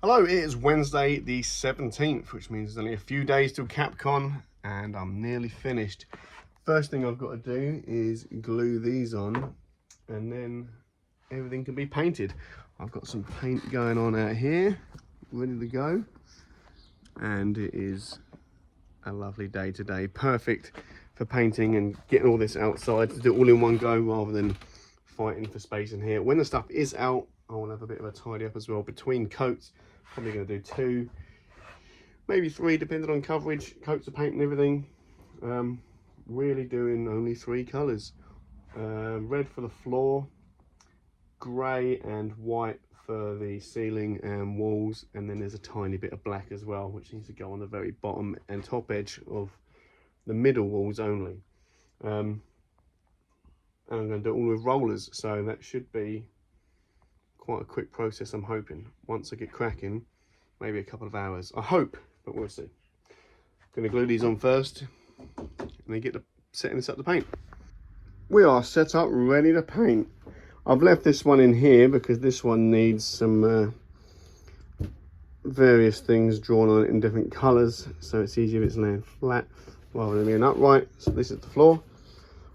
Hello, it is Wednesday the 17th, which means there's only a few days till Capcom and I'm nearly finished. First thing I've got to do is glue these on and then everything can be painted. I've got some paint going on out here, ready to go. And it is a lovely day today, perfect for painting and getting all this outside to do it all in one go rather than fighting for space in here. When the stuff is out, I will have a bit of a tidy up as well between coats. Probably going to do 2, maybe 3, depending on coverage, coats of paint and everything. Really doing only 3 colours. Red for the floor, grey and white for the ceiling and walls, and then there's a tiny bit of black as well, which needs to go on the very bottom and top edge of the middle walls only. And I'm going to do it all with rollers, so that should be quite a quick process, I'm hoping. Once I get cracking, maybe a couple of hours, I hope, but we'll see. Going to glue these on first and then get to setting this up to paint. We are set up, ready to paint. I've left this one in here because this one needs some various things drawn on it in different colours, so it's easier if it's laying flat rather than being upright. So this is the floor.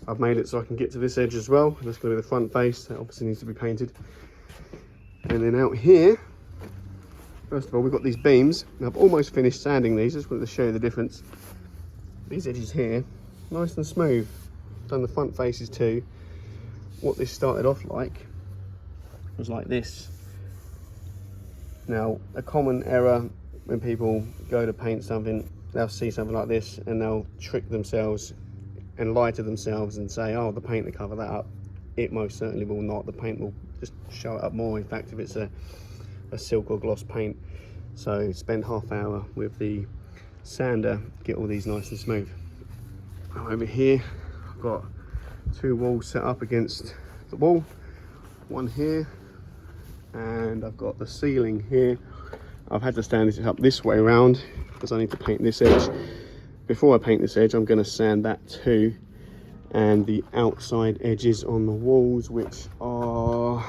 I've made it so I can get to this edge as well. That's going to be the front face, that obviously needs to be painted. And then out here, first of all, we've got these beams. Now, I've almost finished sanding these. Just wanted to show you the difference. These edges here, nice and smooth. Done the front faces too. What this started off like was like this. Now, a common error when people go to paint something, they'll see something like this and they'll trick themselves and lie to themselves and say, oh, the paint will cover that up. It most certainly will not. The paint will just show it up more. In fact, if it's a silk or gloss paint. So spend half hour with the sander, get all these nice and smooth. Over here, I've got 2 walls set up against the wall. One here, and I've got the ceiling here. I've had to stand this up this way around because I need to paint this edge. Before I paint this edge, I'm going to sand that too. And the outside edges on the walls, which are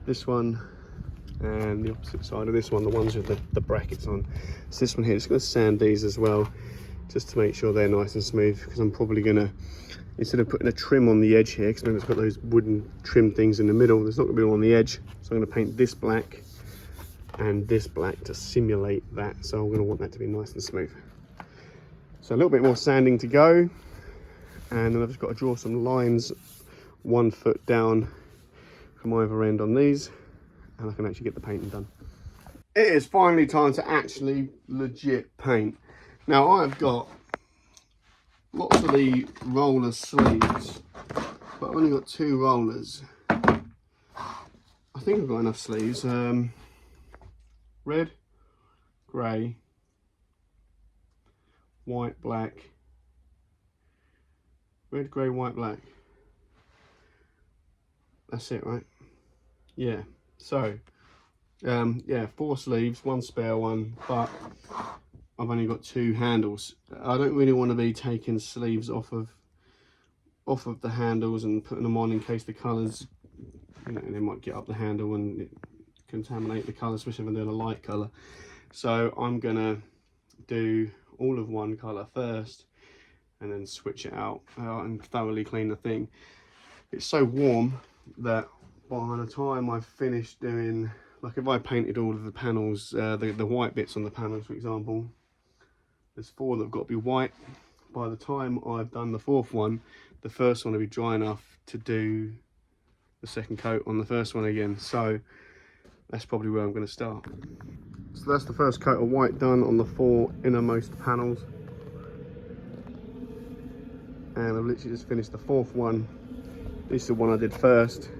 this one and the opposite side of this one, the ones with the brackets on. So this one here, just going to sand these as well, just to make sure they're nice and smooth, because I'm probably going to, instead of putting a trim on the edge here, because remember it's got those wooden trim things in the middle, there's not going to be one on the edge. So I'm going to paint this black and this black to simulate that. So I'm going to want that to be nice and smooth. So a little bit more sanding to go. And then I've just got to draw some lines 1 foot down from either end on these, and I can actually get the painting done. It is finally time to actually legit paint. Now I've got lots of the roller sleeves, but I've only got 2 rollers. I think I've got enough sleeves. Red, grey, white, black. Red, grey, white, black. That's it, right? Yeah. So, yeah, 4 sleeves, 1 spare one, but I've only got 2 handles. I don't really want to be taking sleeves off of the handles and putting them on in case the colours, you know, they might get up the handle and it contaminate the colour, especially if I'm doing a light colour. So I'm gonna do all of one colour first, and then switch it out and thoroughly clean the thing. It's so warm that by the time I've finished doing, like if I painted all of the panels, the white bits on the panels, for example, there's 4 that have got to be white. By the time I've done the 4th one, the first one will be dry enough to do the 2nd coat on the first one again. So that's probably where I'm going to start. So that's the first coat of white done on the 4 innermost panels. And I've literally just finished the 4th one. This is the one I did first,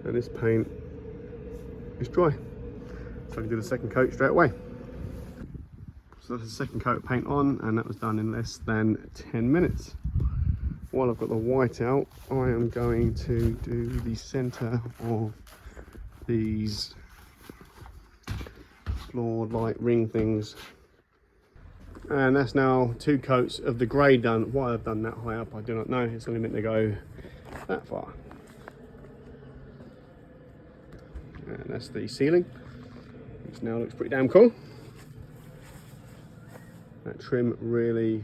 and this paint is dry, so I can do the 2nd coat straight away. So that's the 2nd coat of paint on, and that was done in less than 10 minutes. While I've got the white out, I am going to do the centre of these floor light ring things. And that's now 2 coats of the grey done. Why I've done that high up, I do not know. It's only meant to go that far. And that's the ceiling. This now looks pretty damn cool. That trim really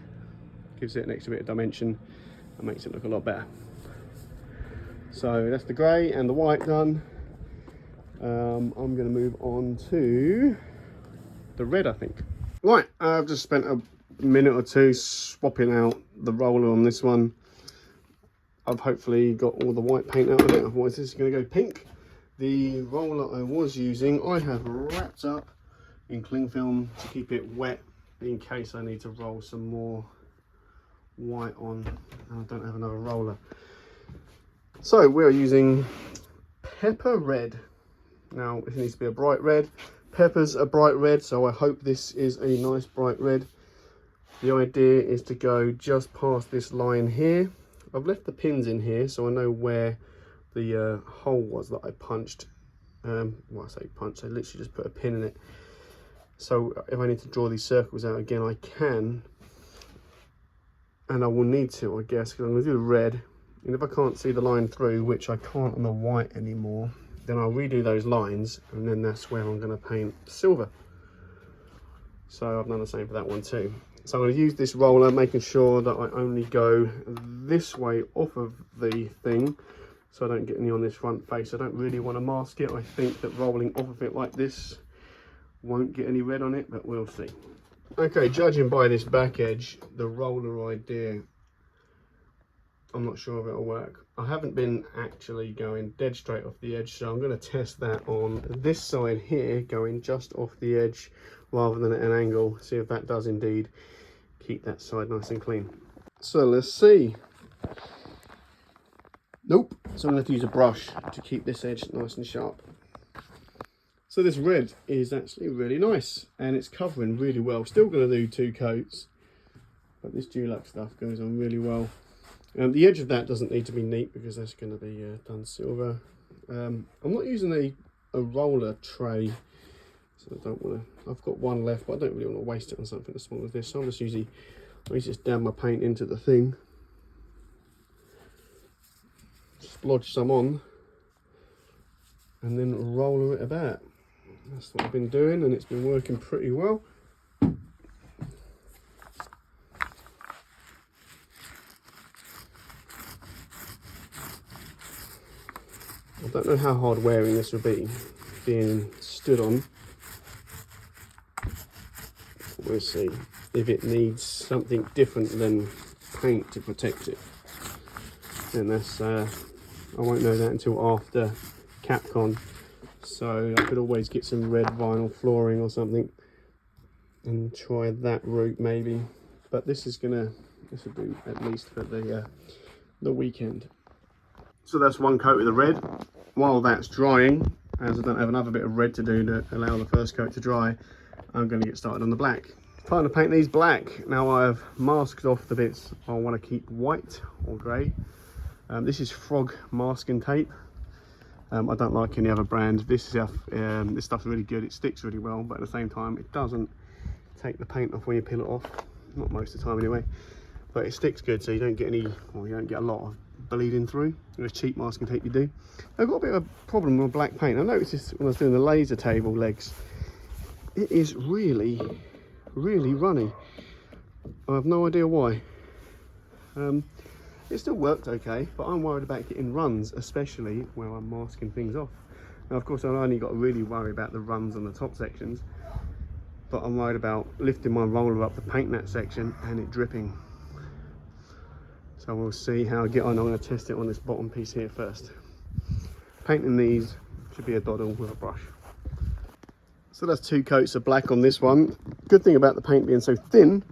gives it an extra bit of dimension and makes it look a lot better. So that's the grey and the white done. I'm going to move on to the red, I think. Right, I've just spent a minute or two swapping out the roller on this one. I've hopefully got all the white paint out of it, otherwise this is going to go pink. The roller I was using, I have wrapped up in cling film to keep it wet in case I need to roll some more white on. I don't have another roller. So we're using pepper red. Now it needs to be a bright red. Pepper's a bright red, so I hope this is a nice bright red. The idea is to go just past this line here. I've left the pins in here so I know where the hole was that I punched. Well, I say punch, I literally just put a pin in it. So if I need to draw these circles out again, I can. And I will need to, I guess, because I'm going to do the red. And if I can't see the line through, which I can't on the white anymore, then I'll redo those lines, and then that's where I'm going to paint silver. So I've done the same for that one too. So I'm going to use this roller, making sure that I only go this way off of the thing, so I don't get any on this front face. I don't really want to mask it. I think that rolling off of it like this won't get any red on it, but we'll see. Okay, judging by this back edge, the roller idea, I'm not sure if it'll work. I haven't been actually going dead straight off the edge, so I'm going to test that on this side here, going just off the edge rather than at an angle, see if that does indeed keep that side nice and clean. So let's see. Nope, so I'm going to have to use a brush to keep this edge nice and sharp. So this red is actually really nice and it's covering really well. Still going to do 2 coats, but this Dulux stuff goes on really well. The edge of that doesn't need to be neat because that's going to be done silver. I'm not using a roller tray, so I don't want to. I've got one left, but I don't really want to waste it on something as small as this. So I'm just usually, I just dab my paint into the thing, splodge some on, and then roller it about. That's what I've been doing, and it's been working pretty well. I don't know how hard wearing this will be, being stood on. We'll see if it needs something different than paint to protect it. And that's, I won't know that until after Capcom. So I could always get some red vinyl flooring or something and try that route maybe. But this will do at least for the weekend. So that's one coat of the red. While that's drying, as I don't have another bit of red to do to allow the first coat to dry, I'm going to get started on the black. Time to paint these black. Now I've masked off the bits I want to keep white or grey. This is Frog masking tape. I don't like any other brand. This stuff's really good. It sticks really well, but at the same time, it doesn't take the paint off when you peel it off. Not most of the time anyway. But it sticks good, so you don't get any, or you don't get a lot of bleeding through. There's cheap masking tape you do. I've got a bit of a problem with black paint. I noticed this when I was doing the laser table legs. It is really, really runny. I have no idea why. It still worked okay, but I'm worried about getting runs, especially where I'm masking things off. Now, of course, I've only got to really worry about the runs on the top sections, but I'm worried about lifting my roller up to paint that section and it dripping. So we'll see how I get on. I'm going to test it on this bottom piece here first. Painting these should be a doddle with a brush. So that's 2 coats of black on this one. Good thing about the paint being so thin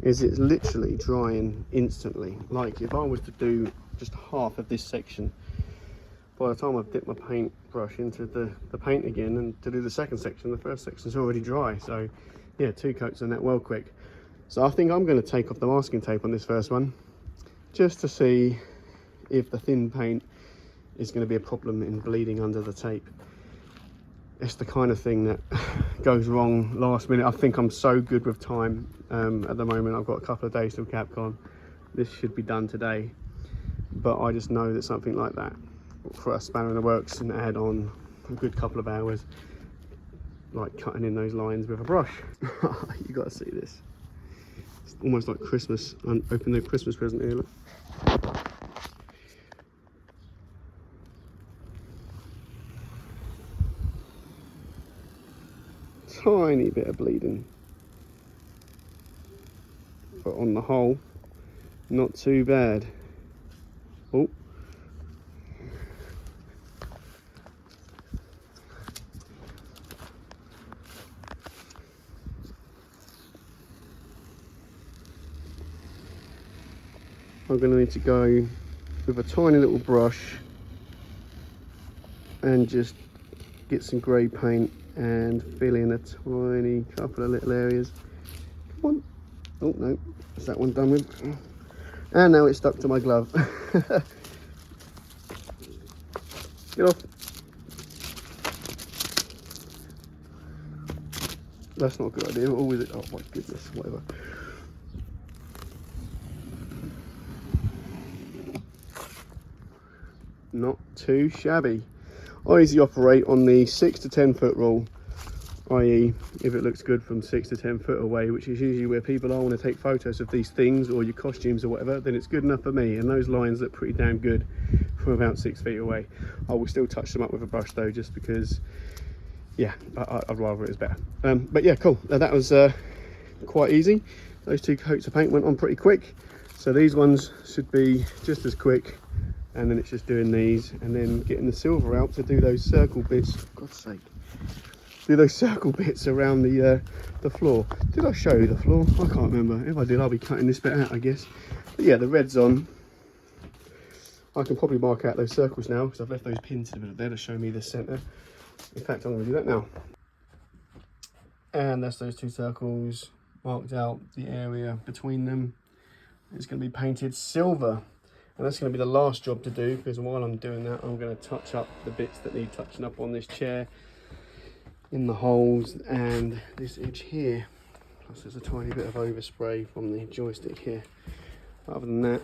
is it's literally drying instantly. Like if I was to do just half of this section, by the time I've dipped my paint brush into the paint again and to do the second section, the first section's already dry. So yeah, 2 coats on that well quick. So I think I'm going to take off the masking tape on this first one, just to see if the thin paint is going to be a problem in bleeding under the tape. It's the kind of thing that goes wrong last minute. I think I'm so good with time at the moment. I've got a couple of days till Capcom. This should be done today, but I just know that something like that, for a spanner in the works and add on a good couple of hours, like cutting in those lines with a brush. You got to see this. It's almost like Christmas. Open the Christmas present here, look. Tiny bit of bleeding, but on the whole, not too bad. Oh. I'm going to need to go with a tiny little brush and just get some grey paint and fill in a tiny couple of little areas. Come on. Oh no, is that one done with? And now it's stuck to my glove. Get off. That's not a good idea. Or is it? Oh my goodness, whatever. Not too shabby. I usually operate on the 6 to 10 foot rule, i.e. if it looks good from 6 to 10 foot away, which is usually where people are want to take photos of these things or your costumes or whatever, then it's good enough for me. And those lines look pretty damn good from about 6 feet away. I will still touch them up with a brush though, just because, yeah, I'd rather it was better. But yeah, cool. That was quite easy. Those 2 coats of paint went on pretty quick. So these ones should be just as quick. And then it's just doing these and then getting the silver out to do those circle bits. For God's sake. Do those circle bits around the floor. Did I show you the floor? I can't remember. If I did, I'll be cutting this bit out, I guess. But yeah, the red's on. I can probably mark out those circles now because I've left those pins in the middle there to show me the centre. In fact, I'm going to do that now. And that's those 2 circles marked out. The area between them is going to be painted silver. And that's going to be the last job to do, because while I'm doing that, I'm going to touch up the bits that need touching up on this chair, in the holes and this edge here. Plus there's a tiny bit of overspray from the joystick here. Other than that,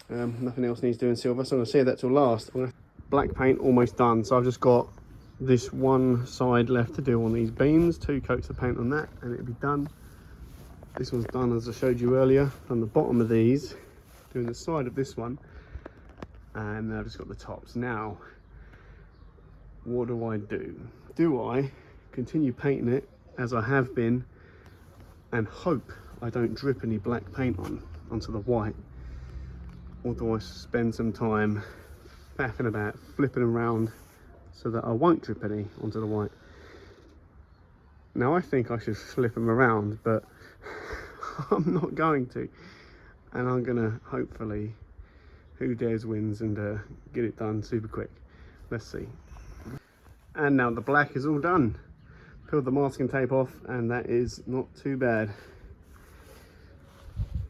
nothing else needs doing silver, so I'm going to save that till last. Black paint almost done, so I've just got this one side left to do on these beams. 2 coats of paint on that and it'll be done. This one's done as I showed you earlier. On the bottom of these, doing the side of this one, and I've just got the tops. Now what do? Do I continue painting it as I have been and hope I don't drip any black paint onto the white, or do I spend some time faffing about, flipping around so that I won't drip any onto the white? Now I think I should flip them around, but I'm not going to. And I'm gonna hopefully, who dares wins, and get it done super quick. Let's see. And now the black is all done. Peeled the masking tape off, and that is not too bad.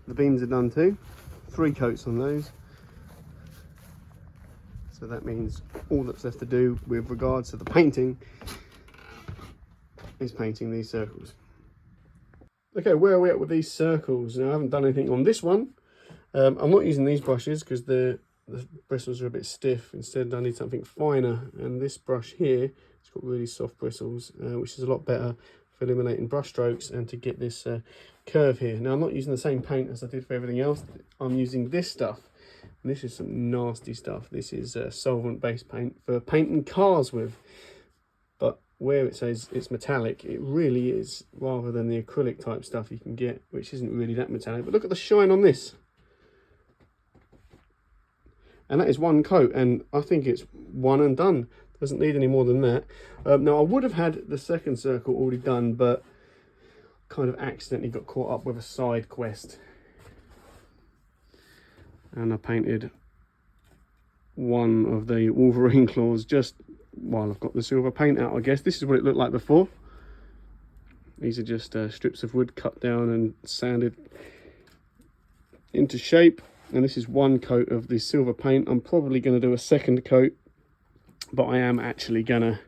The beams are done too. 3 coats on those. So that means all that's left to do with regards to the painting is painting these circles. Okay, where are we at with these circles? Now I haven't done anything on this one. I'm not using these brushes because the bristles are a bit stiff. Instead I need something finer, and this brush here, it's got really soft bristles, which is a lot better for eliminating brush strokes and to get this curve here. Now I'm not using the same paint as I did for everything else. I'm using this stuff, and this is some nasty stuff. This is solvent based paint for painting cars with, but where it says it's metallic, it really is, rather than the acrylic type stuff you can get, which isn't really that metallic. But look at the shine on this. And that is 1 coat, and I think it's one and done. Doesn't need any more than that. Now I would have had the second circle already done, but kind of accidentally got caught up with a side quest, and I painted one of the Wolverine claws just while I've got the silver paint out, I guess. This is what it looked like before. These are just strips of wood cut down and sanded into shape. And this is 1 coat of the silver paint. I'm probably going to do a second coat, but I am actually going to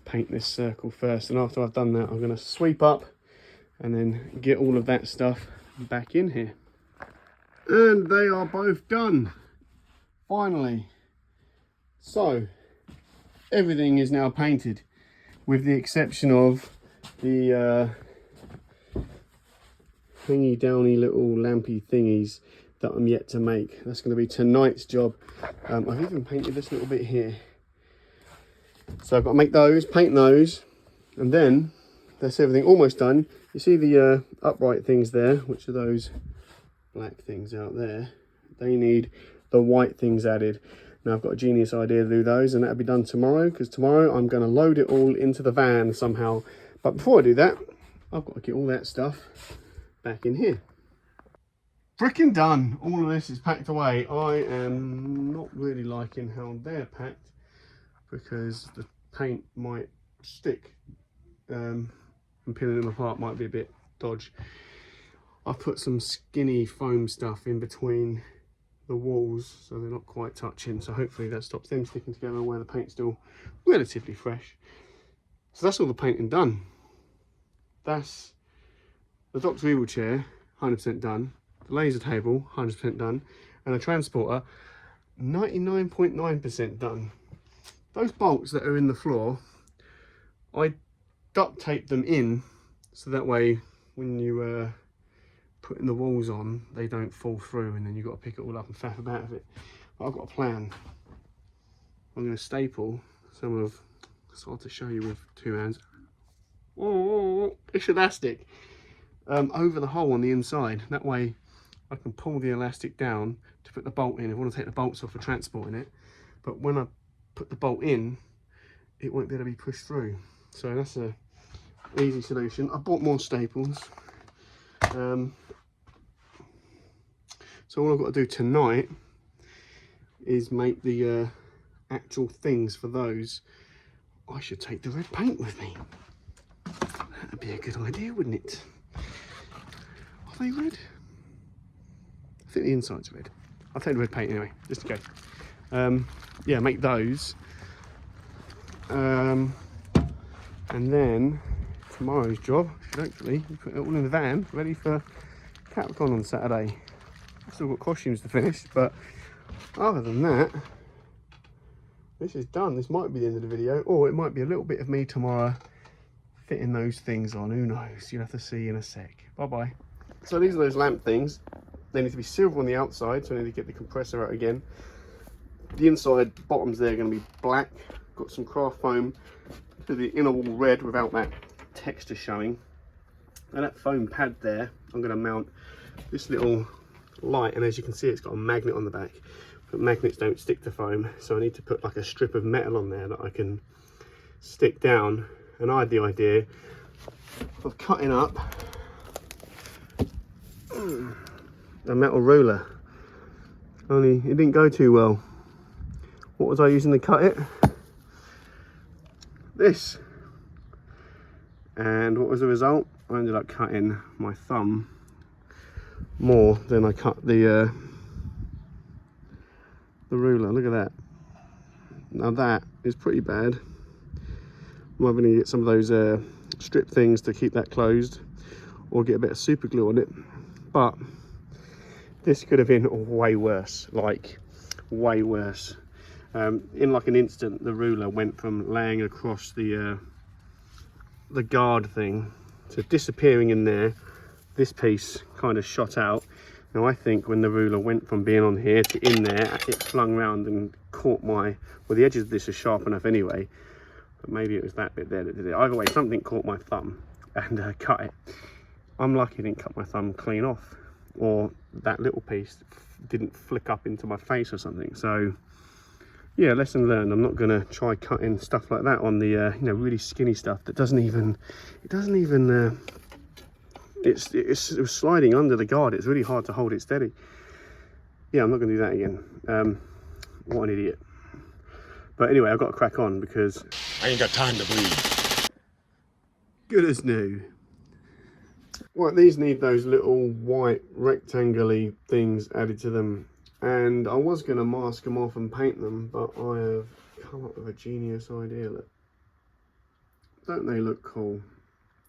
paint this circle first. And after I've done that, I'm going to sweep up and then get all of that stuff back in here. And they are both done, finally. So everything is now painted with the exception of the thingy downy little lampy thingies that I'm yet to make. That's going to be tonight's job. I've even painted this little bit here. So I've got to make those, paint those, and then that's everything almost done. You see the upright things there, which are those black things out there. They need the white things added. Now I've got a genius idea to do those, and that'll be done tomorrow, because tomorrow I'm going to load it all into the van somehow. But before I do that, I've got to get all that stuff back in here. Frickin' done. All of this is packed away. I am not really liking how they're packed, because the paint might stick, and peeling them apart might be a bit dodge. I've put some skinny foam stuff in between the walls so they're not quite touching, so hopefully that stops them sticking together where the paint's still relatively fresh. So that's all the painting done. That's the Doctor Evil chair, 100% done. The laser table, 100% done. And the transporter, 99.9% done. Those bolts that are in the floor, I duct tape them in so that way when you putting the walls on, they don't fall through, and then you've got to pick it all up and faff about with it. But I've got a plan. I'm going to staple some of, it's hard to show you with two hands, it's elastic, over the hole on the inside. That way I can pull the elastic down to put the bolt in. I want to take the bolts off for transporting it, but when I put the bolt in, it won't be able to be pushed through. So that's a easy solution. I bought more staples. So all I've got to do tonight is make the actual things for those. I should take the red paint with me. That'd be a good idea, wouldn't it? Are they red? I think the inside's red. I'll take the red paint anyway, just to go. Yeah, make those. And then tomorrow's job should hopefully put it all in the van, ready for Capcom on Saturday. Still got costumes to finish, but other than that, this is done. This might be the end of the video, or it might be a little bit of me tomorrow fitting those things on. Who knows? You'll have to see in a sec. Bye bye. So these are those lamp things. They need to be silver on the outside, so I need to get the compressor out again. The inside bottoms there are going to be black. Got some craft foam to the inner wall red without that texture showing. And that foam pad there, I'm going to mount this little light, and as you can see, it's got a magnet on the back, but magnets don't stick to foam, so I need to put like a strip of metal on there that I can stick down. And I had the idea of cutting up a metal ruler, only it didn't go too well. What was I using to cut it? This. And what was the result? I ended up cutting my thumb more than I cut the ruler. Look at that. Now that is pretty bad. I'm either going to get some of those strip things to keep that closed, or get a bit of super glue on it. But this could have been way worse, like way worse. In like an instant, the ruler went from laying across the guard thing to disappearing in there. This piece kind of shot out. Now I think when the ruler went from being on here to in there, it flung round and caught my, well, the edges of this are sharp enough anyway, but maybe it was that bit there that did it. Either way, something caught my thumb and cut it. I'm lucky I didn't cut my thumb clean off, or that little piece didn't flick up into my face or something. So yeah, lesson learned. I'm not gonna try cutting stuff like that on the you know, really skinny stuff that doesn't even, it was sliding under the guard. It's really hard to hold it steady. Yeah, I'm not gonna do that again. What an idiot. But anyway, I've got to crack on because I ain't got time to bleed. Good as new. Right, these need those little white rectangular things added to them, and I was going to mask them off and paint them, but I have come up with a genius idea. Look, don't they look cool?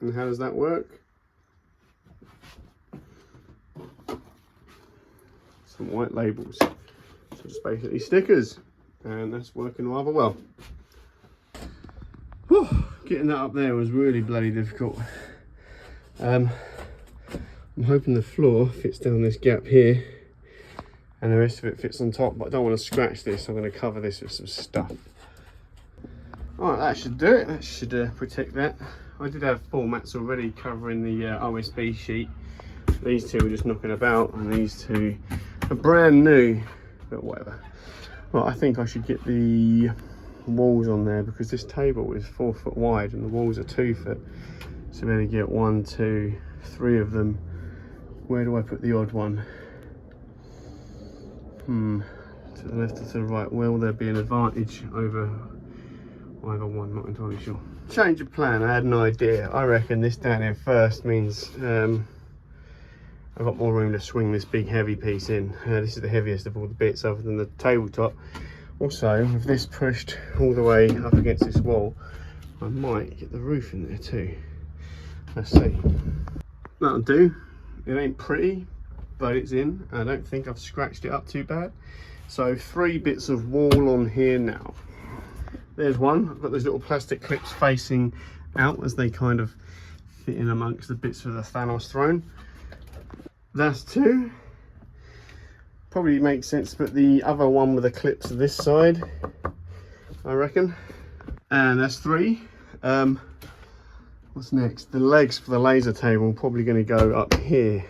And how does that work? Some white labels, so it's basically stickers, and that's working rather well. Whew, getting that up there was really bloody difficult. I'm hoping the floor fits down this gap here and the rest of it fits on top, but I don't want to scratch this, so I'm going to cover this with some stuff. Alright, that should do it. That should protect that. I did have 4 mats already covering the OSB sheet. These 2 were just knocking about, and these 2 are brand new, but whatever. Well, I think I should get the walls on there, because this table is 4 foot wide and the walls are 2 foot. So I'm going to get 1, 2, 3 of them. Where do I put the odd one? To the left or to the right? Will there be an advantage over either one? Not entirely sure. Change of plan. I had an idea. I reckon this down here first means I've got more room to swing this big heavy piece in. This is the heaviest of all the bits other than the tabletop. Also, with this pushed all the way up against this wall, I might get the roof in there too. Let's see. That'll do. It ain't pretty, but it's in. I don't think I've scratched it up too bad. So 3 bits of wall on here now. There's one. I've got those little plastic clips facing out as they kind of fit in amongst the bits of the Thanos throne. That's 2. Probably makes sense to put the other one with the clips to this side, I reckon. And that's 3. What's next? The legs for the laser table, probably going to go up here.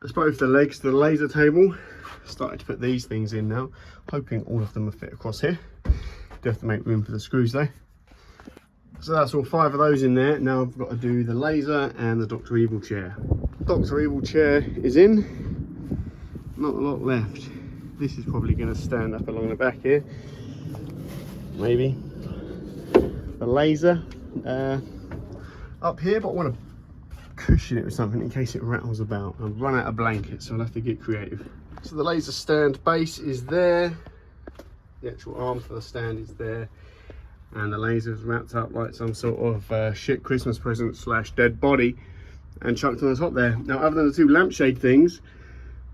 That's both the legs to the laser table. Started to put these things in now, hoping all of them will fit across here. Do have to make room for the screws though. So that's all 5 of those in there. Now I've got to do the laser and the Dr. Evil chair. Dr. Evil chair is in. Not a lot left. This is probably going to stand up along the back here. Maybe. The laser up here, but I want to cushion it with something in case it rattles about. I've run out of blankets, so I'll have to get creative. So the laser stand base is there. The actual arm for the stand is there. And the laser is wrapped up like some sort of shit Christmas present / dead body and chucked on the top there. Now, other than the 2 lampshade things,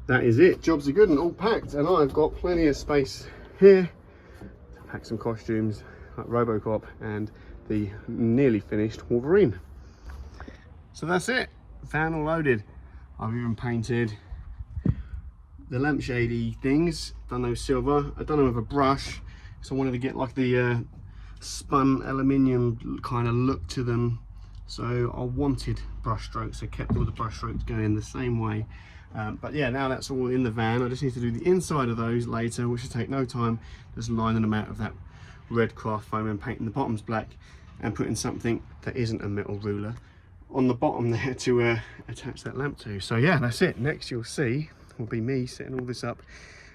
that is it. Jobs are good and all packed, and I've got plenty of space here to pack some costumes like Robocop and the nearly finished Wolverine. So that's it. Van all loaded. I've even painted the lampshadey things, done those silver. I've done them with a brush, so I wanted to get like the spun aluminium kind of look to them. So I wanted brush strokes, so I kept all the brush strokes going the same way. But yeah, now that's all in the van. I just need to do the inside of those later, which will take no time. Just lining them out of that red craft foam and painting the bottoms black and putting something that isn't a metal ruler on the bottom there to attach that lamp to. So yeah, that's it. Next you'll see will be me setting all this up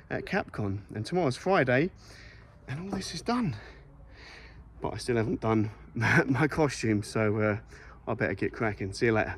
at Capcom, and tomorrow's Friday and all this is done, but I still haven't done my costume, so I better get cracking. See you later.